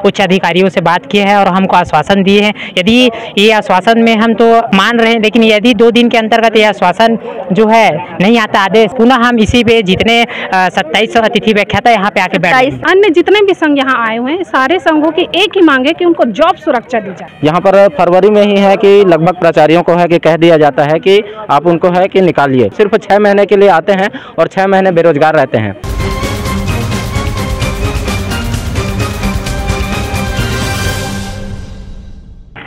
उच्च अधिकारियों से बात किए हैं और हमको आश्वासन दिए हैं। यदि ये आश्वासन में हम तो मान रहे हैं, लेकिन यदि 2 दिन के अंतर्गत ये आश्वासन जो है नहीं आता आदेश, पुनः हम इसी पे जितने 27 अतिथि व्याख्याता यहाँ पे आके बैठे। अन्य जितने भी संघ यहाँ आए हुए हैं, सारे संघों की एक ही मांग है कि उनको जॉब सुरक्षा दी जाए। यहाँ पर फरवरी में ही है कि लगभग प्राचार्यों को है कि कह दिया जाता है कि आप उनको है कि निकालिए। सिर्फ 6 महीने के लिए आते हैं और 6 महीने बेरोजगार रहते हैं।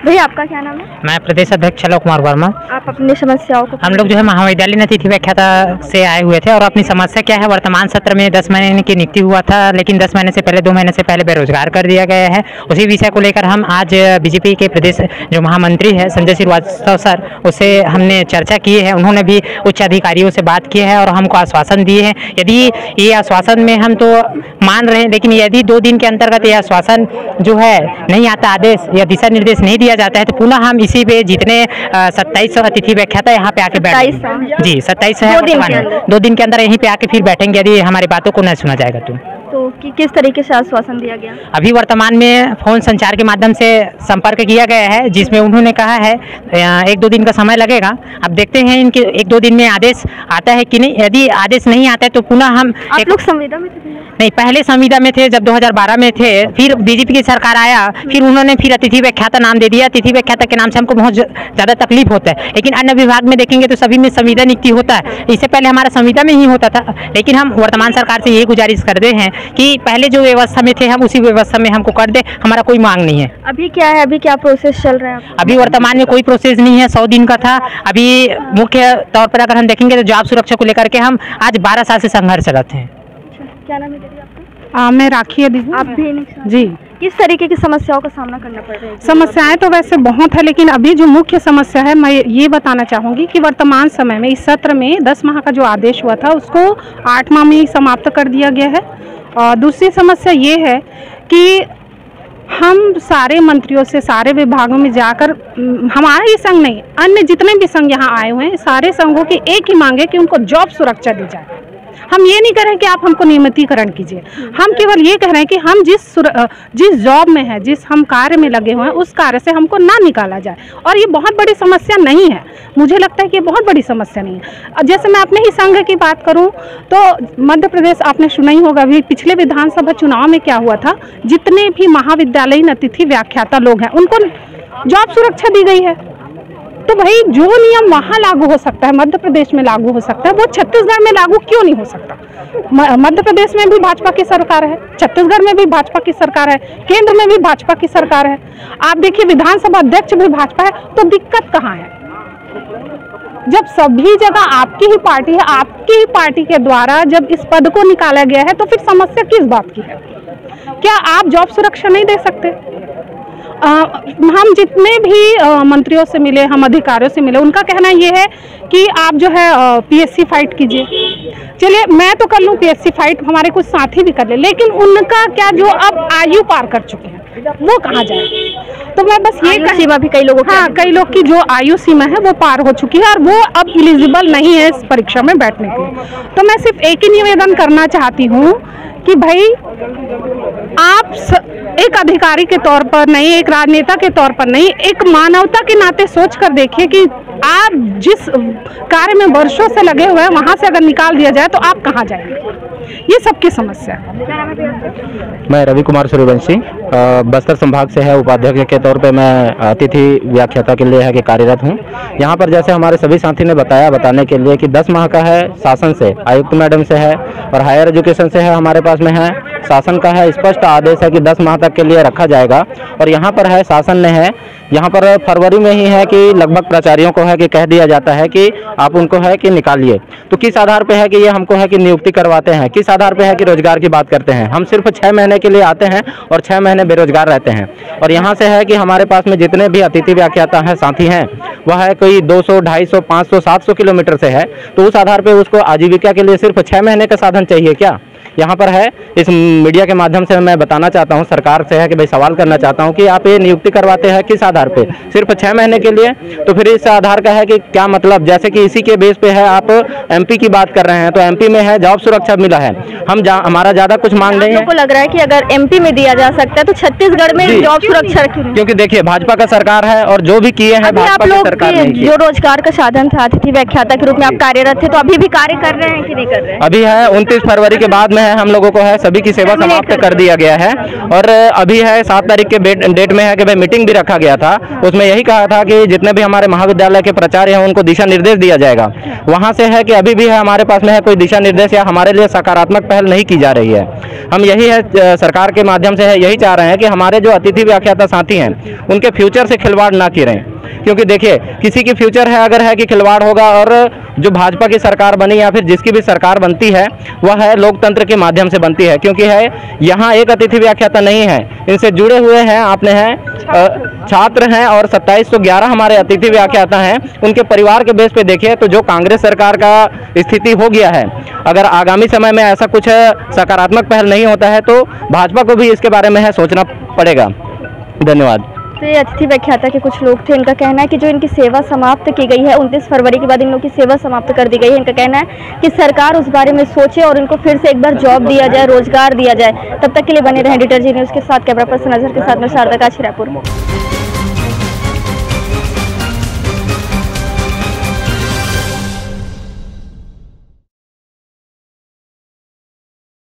भैया आपका क्या नाम है? मैं प्रदेश अध्यक्ष चलो कुमार वर्मा। आप अपनी समस्याओं को, हम लोग जो है महाविद्यालयीन अतिथि व्याख्याता से आए हुए थे और अपनी समस्या क्या है, वर्तमान सत्र में 10 महीने की नियुक्ति हुआ था, लेकिन 10 महीने से पहले 2 महीने से पहले बेरोजगार कर दिया गया है। उसी विषय को लेकर हम आज बीजेपी के प्रदेश जो महामंत्री है संजय श्रीवास्तव सर, उससे हमने चर्चा की है। उन्होंने भी उच्च अधिकारियों से बात की है और हमको आश्वासन दिए हैं। यदि ये आश्वासन में हम तो मान रहे हैं, लेकिन यदि 2 दिन के अंतर्गत ये आश्वासन जो है नहीं आता आदेश या दिशा निर्देश नहीं दिया जाता है, तो पुनः हम इसी पे जितने 27 अतिथि व्याख्याता यहाँ पे आके बैठेंगे। जी 27 है, 2 दिन के अंदर यहीं पे आके फिर बैठेंगे यदि हमारी बातों को न सुना जाएगा तो किस तरीके से आश्वासन दिया गया? अभी वर्तमान में फोन संचार के माध्यम से संपर्क किया गया है, जिसमें उन्होंने कहा है 1-2 दिन का समय लगेगा। अब देखते हैं इनके 1-2 दिन में आदेश आता है कि नहीं। यदि आदेश नहीं आता है तो पुनः हम आप लोग संविदा में थे? नहीं, पहले संविदा में थे जब 2012 में थे, फिर बीजेपी की सरकार आया, फिर उन्होंने फिर अतिथि व्याख्याता नाम दे दिया। अतिथि व्याख्याता के नाम से हमको बहुत ज़्यादा तकलीफ होता है, लेकिन अन्य विभाग में देखेंगे तो सभी में संविदा नियुक्ति होता है। इससे पहले हमारा संविदा में ही होता था, लेकिन हम वर्तमान सरकार से यही गुजारिश करते हैं कि पहले जो व्यवस्था में थे हम उसी व्यवस्था में हमको कर दे, हमारा कोई मांग नहीं है। अभी क्या है, अभी क्या प्रोसेस चल रहा है? अभी वर्तमान में कोई प्रोसेस नहीं है, 100 दिन का था। अभी मुख्य तौर पर अगर हम देखेंगे तो जॉब सुरक्षा को लेकर के हम आज 12 साल से संघर्षरत हैं। क्या नाम है दीदी आपका? मैं राखी दीदी। आप भी जी। किस तरीके की समस्याओं का सामना करना पड़ रहा है? समस्याएं तो वैसे बहुत है, लेकिन अभी जो मुख्य समस्या है मैं ये बताना चाहूँगी कि वर्तमान समय में इस सत्र में 10 माह का जो आदेश हुआ था उसको 8 माह में ही समाप्त कर दिया गया है। और दूसरी समस्या ये है कि हम सारे मंत्रियों से सारे विभागों में जाकर, हमारा ही संघ नहीं, अन्य जितने भी संघ यहाँ आए हुए हैं, सारे संघों की एक ही मांग है कि उनको जॉब सुरक्षा दी जाए। हम ये नहीं कह रहे हैं कि आप हमको नियमितीकरण कीजिए, हम केवल ये कह रहे हैं कि हम जिस जॉब में है, जिस हम कार्य में लगे हुए हैं, उस कार्य से हमको ना निकाला जाए। और ये बहुत बड़ी समस्या नहीं है, मुझे लगता है कि ये बहुत बड़ी समस्या नहीं है। जैसे मैं अपने ही संघ की बात करूं तो मध्य प्रदेश आपने सुना ही होगा, अभी पिछले विधानसभा चुनाव में क्या हुआ था, जितने भी महाविद्यालयीन अतिथि व्याख्याता लोग हैं उनको जॉब सुरक्षा दी गई है। तो भाई जो नियम वहाँ लागू हो सकता है, मध्य प्रदेश में लागू हो सकता है, वो छत्तीसगढ़ में लागू क्यों नहीं हो सकता? मध्य प्रदेश में भी भाजपा की सरकार है, छत्तीसगढ़ में भी भाजपा की सरकार है, केंद्र में भी भाजपा की सरकार है। आप देखिए विधानसभा अध्यक्ष भी भाजपा है, तो दिक्कत कहाँ है? जब सभी जगह आपकी ही पार्टी है, आपकी ही पार्टी के द्वारा जब इस पद को निकाला गया है, तो फिर समस्या किस बात की है? क्या आप जॉब सुरक्षा नहीं दे सकते? हम जितने भी मंत्रियों से मिले, हम अधिकारियों से मिले, उनका कहना ये है कि आप जो है पीएससी फाइट कीजिए। चलिए मैं तो कर लूँ पीएससी फाइट, हमारे कुछ साथी भी कर ले, लेकिन उनका क्या जो अब आयु पार कर चुके हैं वो कहाँ जाए? तो मैं बस ये सीमा भी कई लोगों की, हाँ, कई लोग की जो आयु सीमा है वो पार हो चुकी है और वो अब एलिजिबल नहीं है इस परीक्षा में बैठने के लिए। तो मैं सिर्फ एक ही निवेदन करना चाहती हूँ कि भाई आप एक अधिकारी के तौर पर नहीं, एक राजनेता के तौर पर नहीं, एक मानवता के नाते सोच कर देखिए कि आप जिस कार्य में वर्षों से लगे हुए हैं वहाँ से अगर निकाल दिया जाए तो आप कहाँ जाएंगे? ये सबकी समस्या है। मैं रवि कुमार सूर्यवंशी बस्तर संभाग से है, उपाध्यक्ष के तौर पे मैं अतिथि व्याख्याता के लिए है कि कार्यरत हूँ। यहाँ पर जैसे हमारे सभी साथी ने बताने के लिए कि 10 माह का है शासन से, आयुक्त मैडम से है और हायर एजुकेशन से है, हमारे पास में है शासन का है, स्पष्ट आदेश है कि 10 माह तक के लिए रखा जाएगा। और यहाँ पर है शासन ने है, यहाँ पर फरवरी में ही है कि लगभग प्राचार्यों को है कि कह दिया जाता है कि आप उनको है कि निकालिए। तो किस आधार पे है कि ये हमको है कि नियुक्ति करवाते हैं, किस आधार पे है कि रोजगार की बात करते हैं? हम सिर्फ 6 महीने के लिए आते हैं और 6 महीने बेरोजगार रहते हैं। और यहाँ से है कि हमारे पास में जितने भी अतिथि व्याख्याता हैं, साथी हैं, वह है कोई 200, 250, 500, 700 किलोमीटर से है। तो उस आधार पर उसको आजीविका के लिए सिर्फ 6 महीने का साधन चाहिए क्या? यहाँ पर है। इस मीडिया के माध्यम से मैं बताना चाहता हूँ, सरकार से है कि भाई सवाल करना चाहता हूँ कि आप ये नियुक्ति करवाते हैं किस आधार पे? सिर्फ 6 महीने के लिए? तो फिर इस आधार का है कि क्या मतलब? जैसे कि इसी के बेस पे है, आप MP की बात कर रहे हैं तो MP में है जॉब सुरक्षा मिला है, हमारा ज़्यादा कुछ मांग नहीं है। आपको लग रहा है कि अगर MP में दिया जा सकता है तो छत्तीसगढ़ में जॉब सुरक्षा क्यों नहीं? क्योंकि देखिए भाजपा का सरकार है और जो भी किए हैं भाजपा की सरकार ने किए। जो रोजगार का साधन था, अतिथि व्याख्याता के रूप में आप कार्यरत थे, तो अभी भी कार्य कर रहे हैं कि नहीं कर रहे हैं? अभी है 29 फरवरी के बाद में है, हम लोगों को है सभी की सेवा समाप्त कर दिया गया है। और अभी है 7 तारीख के डेट में है कि भाई मीटिंग भी रखा गया था, उसमें यही कहा था कि जितने भी हमारे महाविद्यालय के प्राचार्य हैं उनको दिशा निर्देश दिया जाएगा। वहां से है कि अभी भी है हमारे पास में है कोई दिशा निर्देश या हमारे लिए सकारात्मक पहल नहीं की जा रही है। हम यही है सरकार के माध्यम से है यही चाह रहे हैं कि हमारे जो अतिथि व्याख्याता साथी हैं उनके फ्यूचर से खिलवाड़ ना करें, क्योंकि देखिए किसी की फ्यूचर है अगर है कि खिलवाड़ होगा, और जो भाजपा की सरकार बनी या फिर जिसकी भी सरकार बनती है वह है लोकतंत्र के माध्यम से बनती है, क्योंकि है यहाँ एक अतिथि व्याख्याता नहीं है, इनसे जुड़े हुए हैं आपने हैं छात्र हैं और 2711 हमारे अतिथि व्याख्याता हैं। उनके परिवार के बेस पे देखिए तो जो कांग्रेस सरकार का स्थिति हो गया है, अगर आगामी समय में ऐसा कुछ सकारात्मक पहल नहीं होता है तो भाजपा को भी इसके बारे में है सोचना पड़ेगा। धन्यवाद। तो ये अतिथि व्याख्याता के कुछ लोग थे, इनका कहना है कि जो इनकी सेवा समाप्त की गई है 29 फरवरी के बाद इन लोगों की सेवा समाप्त कर दी गई है। इनका कहना है कि सरकार उस बारे में सोचे और इनको फिर से एक बार जॉब दिया जाए, रोजगार दिया जाए। तब तक के लिए बने रहें एडिटर जी न्यूज़ के साथ। कैमरा पर्सन नजर के साथ में शारदा का रायपुर।